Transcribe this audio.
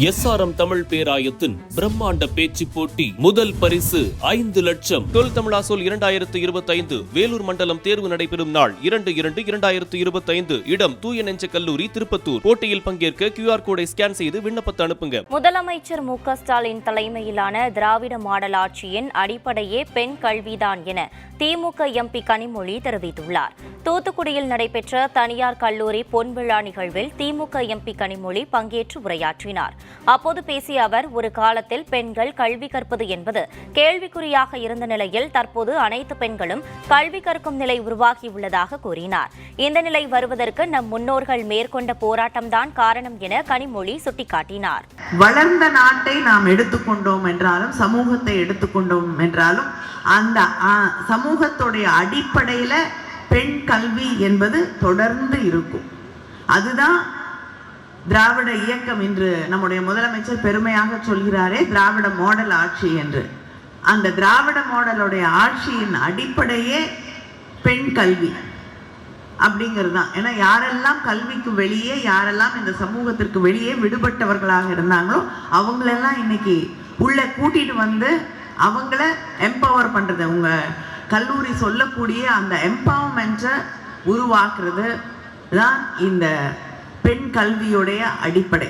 SRM Tamil பேராயத்தின் பிரம்மாண்ட பேச்சு போட்டி முதல் பரிசு 5 லட்சம். தொல் தமிழா சொல் 2025 வேலூர் மண்டலம் தேர்வு நடைபெறும் நாள் 2/2/2025. இடம் தூய நெஞ்ச கல்லூரி திருப்பத்தூர். போட்டியில் பங்கேற்க QR கோடை ஸ்கேன் செய்து விண்ணப்பத்தை அனுப்புங்க. முதலமைச்சர் மு.க. ஸ்டாலின் தலைமையிலான திராவிட மாடல் ஆட்சியின் அடிப்படையே பெண் கல்விதான் என திமுக MP கனிமொழி தெரிவித்துள்ளார். தூத்துக்குடியில் நடைபெற்ற தனியார் கல்லூரி பொன்விழா நிகழ்வில் திமுக MP கனிமொழி பங்கேற்று உரையாற்றினார். அப்போது பேசிய அவர், ஒரு காலத்தில் பெண்கள் கல்வி கற்பது என்பது கேள்விக்குறியாக இருந்த நிலையில் தற்போது அனைத்து பெண்களும் கல்வி கற்கும் நிலை உருவாகியுள்ளதாக கூறினார். இந்த நிலை வருவதற்கு நம் முன்னோர்கள் மேற்கொண்ட போராட்டம்தான் காரணம் என கனிமொழி சுட்டிக்காட்டினார். வளர்ந்த நாட்டை நாம் எடுத்துக்கொண்டோம் என்றாலும், சமூகத்தை எடுத்துக்கொண்டோம் என்றாலும், அந்த சமூகத்துடைய அடிப்படையில பெண் கல்வி என்பது தொடர்ந்து இருக்கும். அதுதான் திராவிட இயக்கம் என்று நம்முடைய முதலமைச்சர் பெருமையாக சொல்கிறாரே, திராவிட மாடல் ஆட்சி என்று. அந்த திராவிட மாடலுடைய ஆட்சியின் அடிப்படையே பெண் கல்வி அப்படிங்கிறது தான். ஏன்னா யாரெல்லாம் கல்விக்கு வெளியே, யாரெல்லாம் இந்த சமூகத்திற்கு வெளியே விடுபட்டவர்களாக இருந்தாங்களோ அவங்களெல்லாம் இன்னைக்கு உள்ள கூட்டிட்டு வந்து அவங்கள எம்பவர் பண்றது, உங்க கல்லூரி சொல்லக்கூடிய அந்த எம்பவர்மெண்ட்டை உருவாக்குறது தான் இந்த பெண் கல்வியுடைய அடிப்படை.